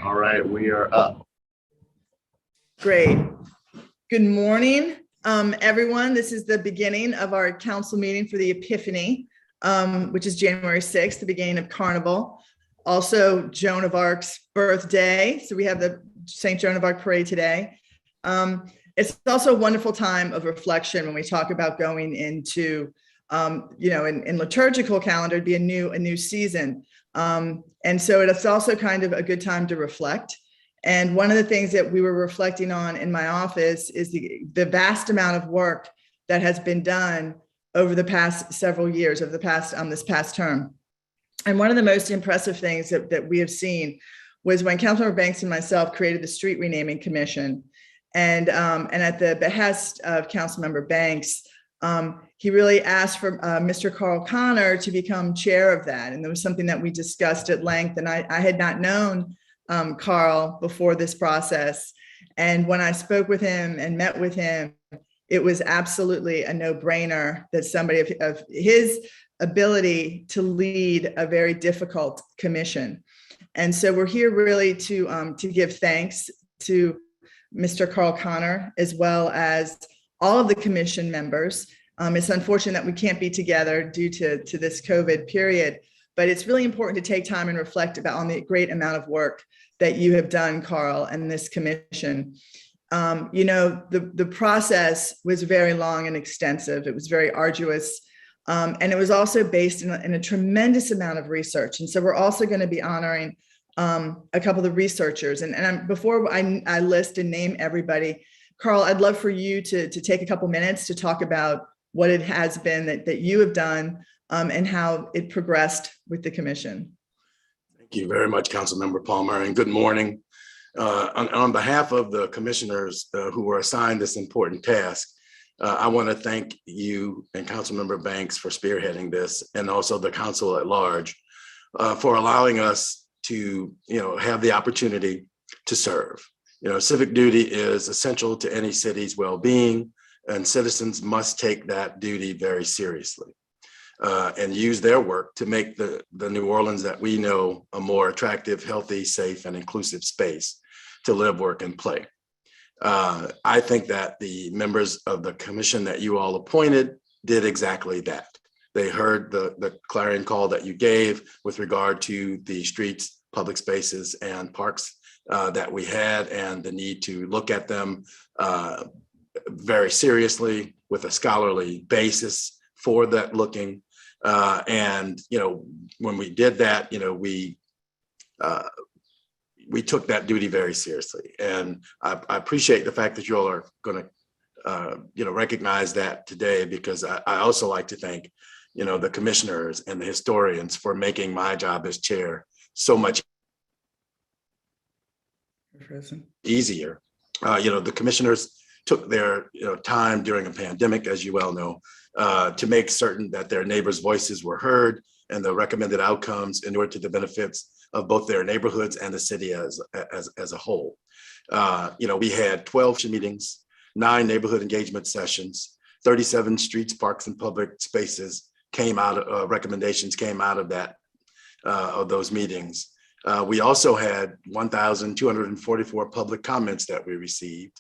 All right, we are up. Great. Good morning, everyone. This is the beginning of our council meeting for the Epiphany, which is January 6th, the beginning of Carnival. Also, Joan of Arc's birthday. So we have the St. Joan of Arc parade today. It's also a wonderful time of reflection when we talk about going into, in liturgical calendar, it'd be a new season. And so it's also kind of a good time to reflect. And one of the things that we were reflecting on in my office is the vast amount of work that has been done over the past several years, over the past this past term. And one of the most impressive things that we have seen was when Councilmember Banks and myself created the Street Renaming Commission. And at the behest of Councilmember Banks, he really asked for Mr. Carl Connor to become chair of that. And there was something that we discussed at length. And I had not known Carl before this process. And when I spoke with him and met with him, it was absolutely a no-brainer that somebody of his ability to lead a very difficult commission. And so we're here really to give thanks to Mr. Carl Connor, as well as all of the commission members. It's unfortunate that we can't be together due to this COVID period, but it's really important to take time and reflect on the great amount of work that you have done, Carl, and this commission. The process was very long and extensive. It was very arduous. And it was also based in a tremendous amount of research. And so we're also going to be honoring a couple of the researchers. And before I list and name everybody, Carl, I'd love for you to take a couple minutes to talk about what it has been that you have done and how it progressed with the commission. Thank you very much, Councilmember Palmer, and good morning. On behalf of the commissioners who were assigned this important task, I want to thank you and Councilmember Banks for spearheading this, and also the council at large for allowing us to, have the opportunity to serve. Civic duty is essential to any city's well-being, and citizens must take that duty very seriously and use their work to make the New Orleans that we know a more attractive, healthy, safe, and inclusive space to live, work, and play. I think that the members of the commission that you all appointed did exactly that. They heard the clarion call that you gave with regard to the streets, public spaces, and parks that we had, and the need to look at them very seriously with a scholarly basis for that looking. And when we did that, we took that duty very seriously. And I appreciate the fact that you all are going to, recognize that today, because I also like to thank, the commissioners and the historians for making my job as chair so much easier. The commissioners took their time during a pandemic, as you well know, to make certain that their neighbors' voices were heard and the recommended outcomes in order to the benefits of both their neighborhoods and the city as a whole. We had 12 meetings, 9 neighborhood engagement sessions, 37 streets, parks, and public spaces recommendations came out of that, of those meetings. We also had 1,244 public comments that we received,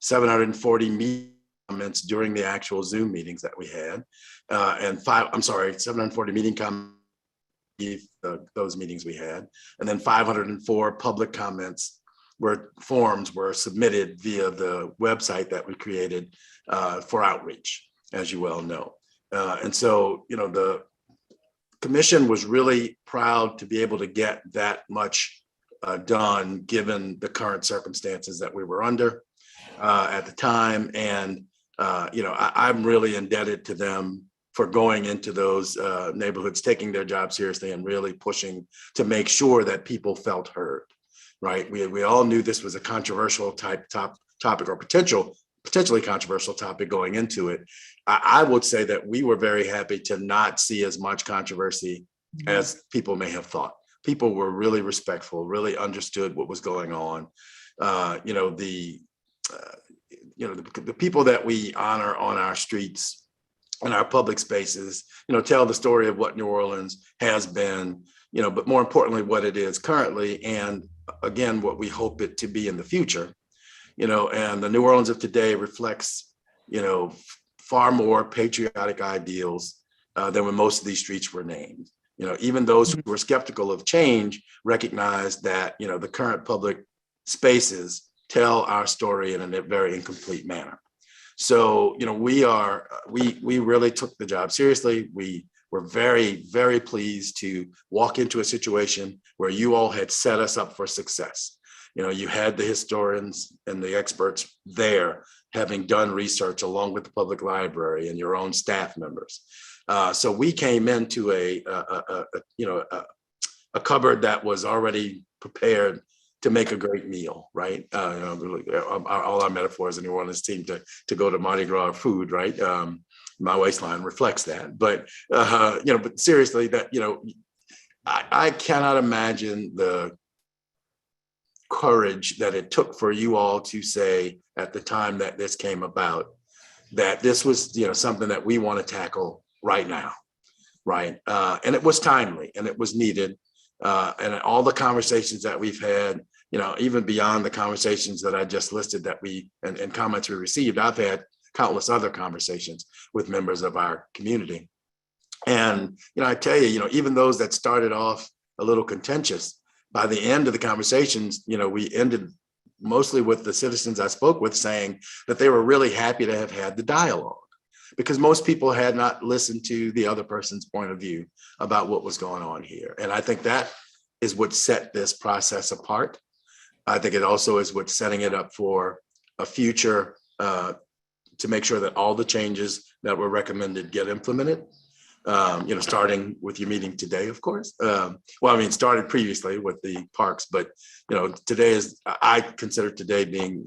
740 comments during the actual Zoom meetings that we had, and 740 meeting comments, those meetings we had, and then 504 public comments forms were submitted via the website that we created for outreach, as you well know. And so, the commission was really proud to be able to get that much done, given the current circumstances that we were under at the time. And, I'm really indebted to them for going into those neighborhoods, taking their job seriously, and really pushing to make sure that people felt heard, right? We all knew this was a controversial topic, or potentially controversial topic going into it. I would say that we were very happy to not see as much controversy as people may have thought. People were really respectful, really understood what was going on. The people that we honor on our streets and our public spaces, tell the story of what New Orleans has been, but more importantly, what it is currently, and again, what we hope it to be in the future, and the New Orleans of today reflects, far more patriotic ideals than when most of these streets were named. Even those who were skeptical of change recognize that, the current public spaces tell our story in a very incomplete manner. So, we really took the job seriously. We were very, very pleased to walk into a situation where you all had set us up for success. You had the historians and the experts there having done research along with the public library and your own staff members. So we came into a cupboard that was already prepared to make a great meal, right? All our metaphors in New Orleans seem to go to Mardi Gras food, right? My waistline reflects that, but but seriously, that I cannot imagine the courage that it took for you all to say at the time that this came about that this was something that we want to tackle right now, right? And it was timely and it was needed, and all the conversations that we've had, even beyond the conversations that I just listed that and comments we received, I've had countless other conversations with members of our community. And, I tell you, even those that started off a little contentious, by the end of the conversations, we ended mostly with the citizens I spoke with saying that they were really happy to have had the dialogue, because most people had not listened to the other person's point of view about what was going on here. And I think that is what set this process apart. I think it also is what's setting it up for a future to make sure that all the changes that were recommended get implemented, starting with your meeting today, of course. Started previously with the parks, but, today I consider today being,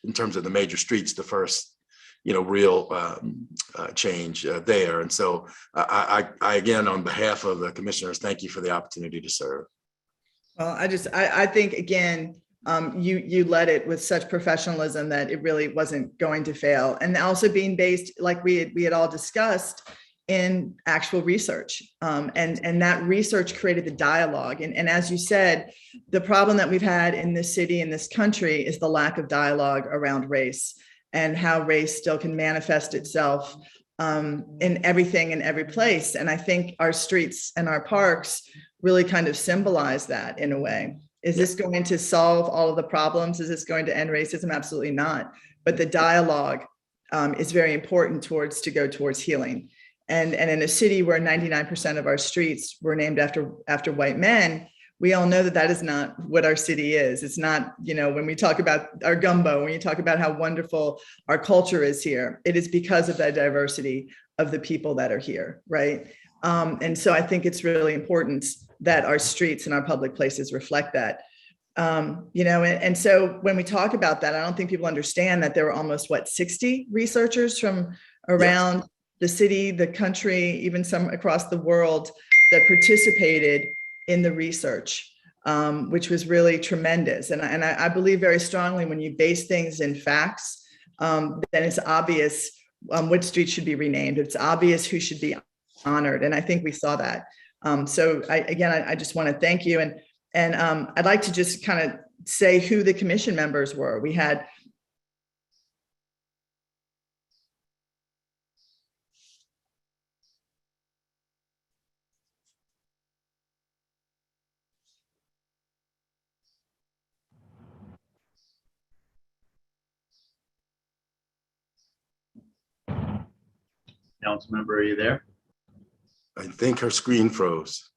in terms of the major streets, the first, real change there. And so I, again, on behalf of the commissioners, thank you for the opportunity to serve. Well, I think, again, you led it with such professionalism that it really wasn't going to fail. And also being based, like we had all discussed, in actual research. And that research created the dialogue. And as you said, the problem that we've had in this city, in this country, is the lack of dialogue around race and how race still can manifest itself in everything, in every place. And I think our streets and our parks really kind of symbolize that in a way. Is this going to solve all of the problems? Is this going to end racism? Absolutely not. But the dialogue is very important to go towards healing. And in a city where 99% of our streets were named after white men, we all know that is not what our city is. It's not, when we talk about our gumbo, when you talk about how wonderful our culture is here, it is because of that diversity of the people that are here, right? And so I think it's really important that our streets and our public places reflect that. And so when we talk about that, I don't think people understand that there were almost 60 researchers from around the city, the country, even some across the world that participated in the research, which was really tremendous. And I believe very strongly when you base things in facts, then it's obvious which streets should be renamed. It's obvious who should be honored. And I think we saw that. So I just want to thank you. And I'd like to just kind of say who the commission members were. We had Councilmember, are you there? I think her screen froze.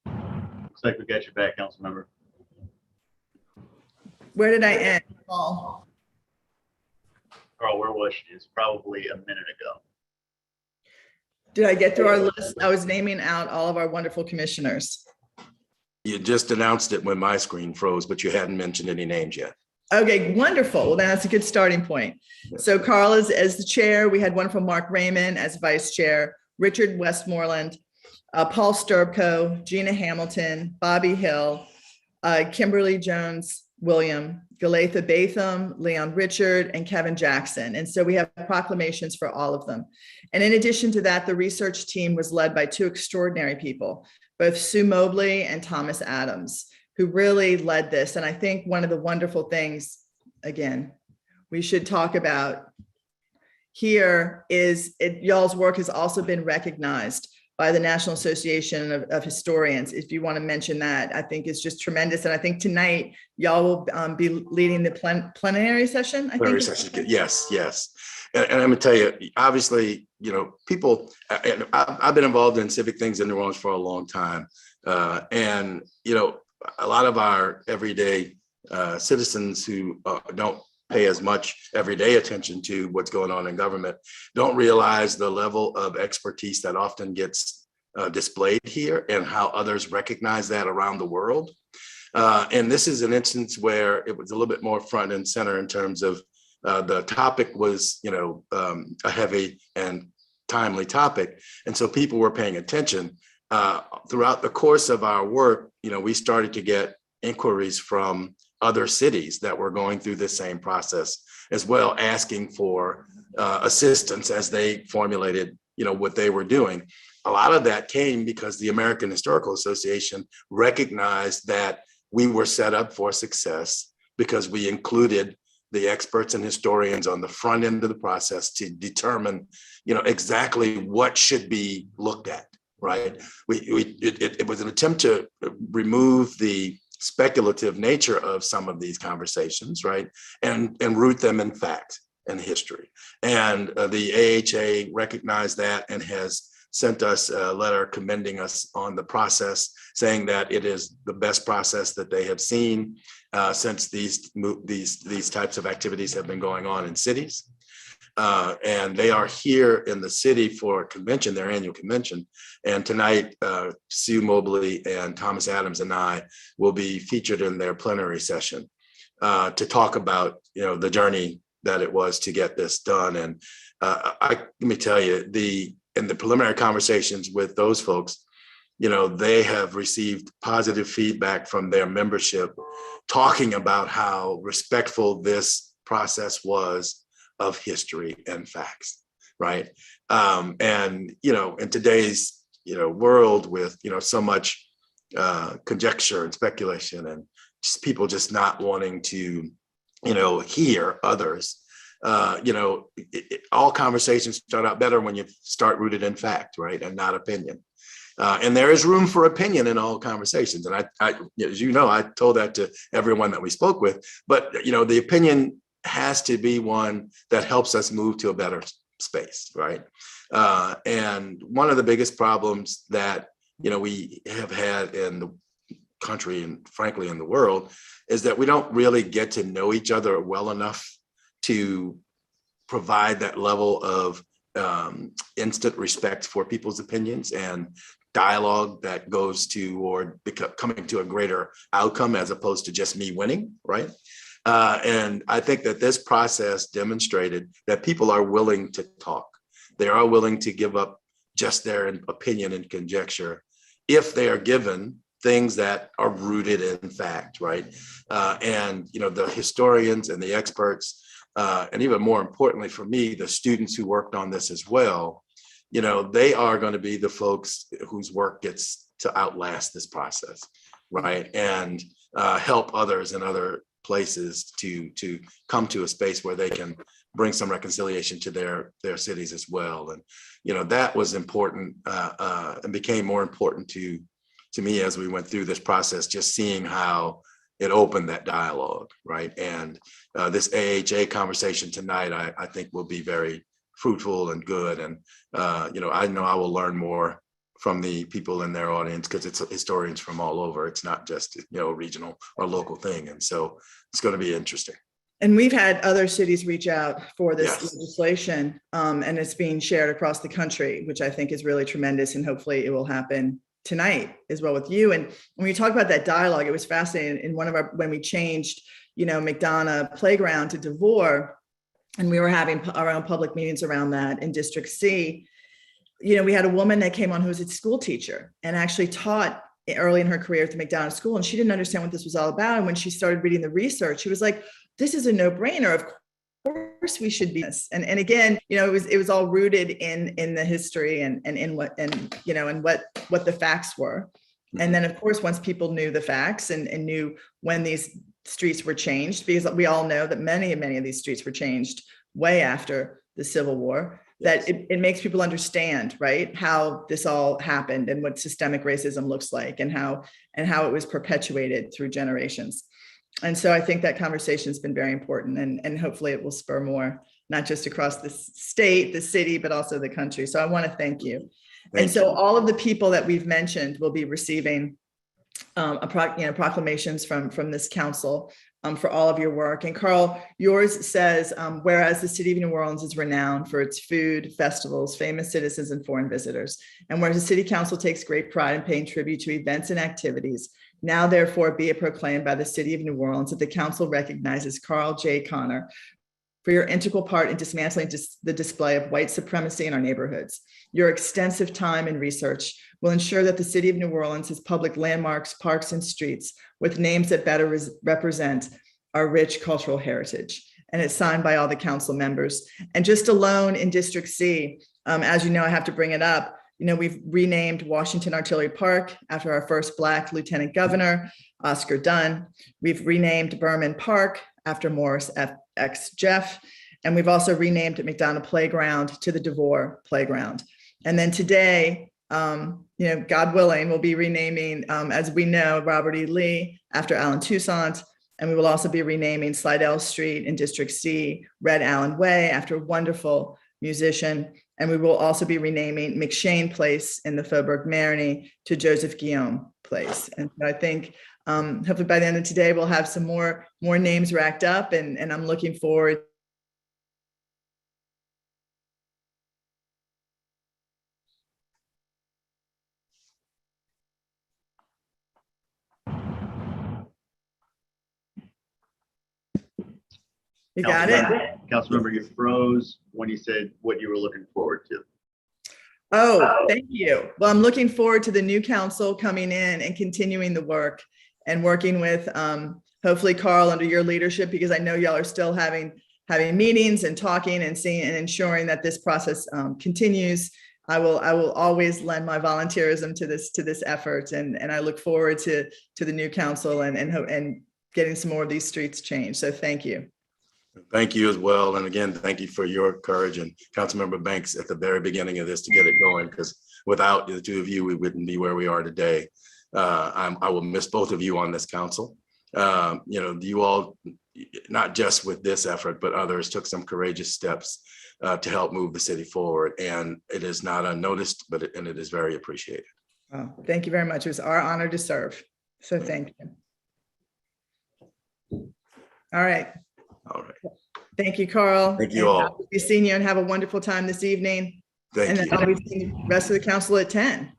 Looks like we got you back, Councilmember. Where did I end, Paul? Carl, where was she? It's probably a minute ago. Did I get through our list? I was naming out all of our wonderful commissioners. You just announced it when my screen froze, but you hadn't mentioned any names yet. Okay, wonderful. Well, that's a good starting point. So Carl is as the chair. We had wonderful Mark Raymond as vice chair, Richard Westmoreland, Paul Sturbko, Gina Hamilton, Bobby Hill, Kimberly Jones William, Galatha Batham, Leon Richard, and Kevin Jackson. And so we have proclamations for all of them. And in addition to that, the research team was led by two extraordinary people, both Sue Mobley and Thomas Adams, who really led this. And I think one of the wonderful things, again, we should talk about here is y'all's work has also been recognized by the National Association of Historians. If you want to mention that, I think is just tremendous. And I think tonight y'all will be leading the plenary session. Plenary session. Yes, yes. And I'm gonna tell you, obviously, people, and I've been involved in civic things in New Orleans for a long time. And, a lot of our everyday citizens who don't pay as much everyday attention to what's going on in government don't realize the level of expertise that often gets displayed here and how others recognize that around the world. And this is an instance where it was a little bit more front and center in terms of the topic was, a heavy and timely topic. And so people were paying attention. Throughout the course of our work, we started to get inquiries from other cities that were going through the same process as well, asking for assistance as they formulated, what they were doing. A lot of that came because the American Historical Association recognized that we were set up for success because we included the experts and historians on the front end of the process to determine, exactly what should be looked at, right? It was an attempt to remove the speculative nature of some of these conversations, right? And root them in fact and history. And the AHA recognized that and has sent us a letter commending us on the process, saying that it is the best process that they have seen since these types of activities have been going on in cities. And they are here in the city for a convention, their annual convention. And tonight, Sue Mobley and Thomas Adams and I will be featured in their plenary session to talk about, the journey that it was to get this done. And let me tell you, in the preliminary conversations with those folks, they have received positive feedback from their membership, talking about how respectful this process was of history and facts, right? And, in today's, world with, so much conjecture and speculation and just people just not wanting to, hear others, all conversations start out better when you start rooted in fact, right? And not opinion. And there is room for opinion in all conversations. And I, as I told that to everyone that we spoke with, but, the opinion has to be one that helps us move to a better space, right? And one of the biggest problems that we have had in the country and frankly in the world is that we don't really get to know each other well enough to provide that level of instant respect for people's opinions and dialogue that goes to or coming to a greater outcome as opposed to just me winning, right? And I think that this process demonstrated that people are willing to talk. They are willing to give up just their opinion and conjecture if they are given things that are rooted in fact, right? And, the historians and the experts, and even more importantly for me, the students who worked on this as well, they are going to be the folks whose work gets to outlast this process, right? And help others in other places to come to a space where they can bring some reconciliation to their cities as well. And that was important and became more important to me as we went through this process, just seeing how it opened that dialogue, right? And this AHA conversation tonight, I think will be very fruitful and good. And I know I will learn more from the people in their audience because it's historians from all over. It's not just, a regional or local thing. And so it's going to be interesting. And we've had other cities reach out for this Yes. legislation, and it's being shared across the country, which I think is really tremendous. And hopefully it will happen tonight as well with you. And when we talk about that dialogue, it was fascinating. In when we changed, McDonough Playground to DeVore, and we were having our own public meetings around that in District C. we had a woman that came on who was a school teacher and actually taught early in her career at the McDonald School, and she didn't understand what this was all about. And when she started reading the research, she was like, this is a no-brainer. Of course we should be this. And again, it was all rooted in the history and in what the facts were. And then of course, once people knew the facts and knew when these streets were changed, because we all know that many of these streets were changed way after the Civil War, that it makes people understand, right, how this all happened and what systemic racism looks like and how it was perpetuated through generations. And so I think that conversation has been very important, and hopefully it will spur more, not just across the state, the city, but also the country. So I want to thank you. And so all of the people that we've mentioned will be receiving proclamations from this council for all of your work. And Carl, yours says, whereas the city of New Orleans is renowned for its food, festivals, famous citizens, and foreign visitors, and whereas the city council takes great pride in paying tribute to events and activities, now therefore be it proclaimed by the city of New Orleans that the council recognizes Carl J. Connor for your integral part in dismantling the display of white supremacy in our neighborhoods. Your extensive time and research will ensure that the city of New Orleans has public landmarks, parks, and streets with names that better represent our rich cultural heritage. And it's signed by all the council members. And just alone in District C, as you know, I have to bring it up, we've renamed Washington Artillery Park after our first Black Lieutenant Governor, Oscar Dunn. We've renamed Berman Park after Morris X. Jeff. And we've also renamed McDonough Playground to the DeVore Playground. And then today, God willing, we'll be renaming, as we know, Robert E. Lee after Allen Toussaint. And we will also be renaming Slidell Street in District C, Red Allen Way after a wonderful musician. And we will also be renaming McShane Place in the Faubourg Marigny to Joseph Guillaume Place. And I think hopefully by the end of today, we'll have some more names racked up, and I'm looking forward. You got it? Councilmember, you froze when you said what you were looking forward to. Oh, thank you. Well, I'm looking forward to the new council coming in and continuing the work and working with hopefully Carl under your leadership, because I know y'all are still having meetings and talking and seeing and ensuring that this process continues. I will always lend my volunteerism to this effort, and I look forward to the new council and getting some more of these streets changed. So thank you. Thank you as well. And again, thank you for your courage, and Councilmember Banks at the very beginning of this to get it going, because without the two of you, we wouldn't be where we are today. I will miss both of you on this council. You all, not just with this effort, but others, took some courageous steps to help move the city forward. And it is not unnoticed, but it is very appreciated. Oh, thank you very much. It was our honor to serve. So thank you. All right. All right. Thank you, Carl. Thank you all. We'll be seeing you and have a wonderful time this evening. Thank and then you. I'll be seeing the rest of the council at 10.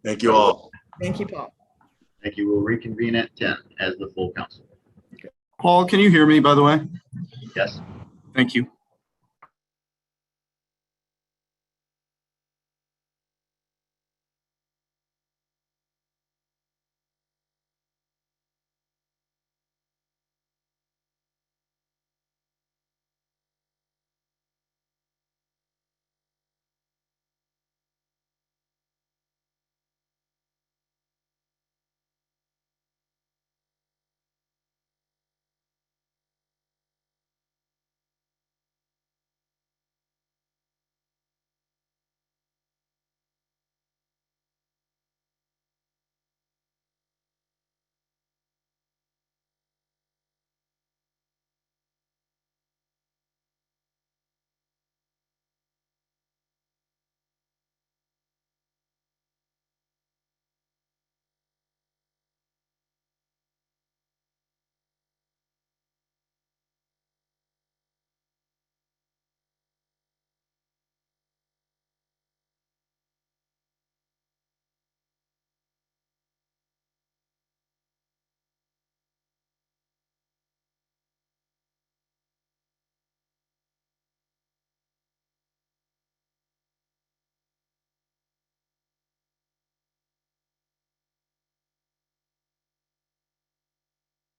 Thank you all. Thank you, Paul. Thank you. We'll reconvene at 10 as the full council. Paul, can you hear me, by the way? Yes. Thank you.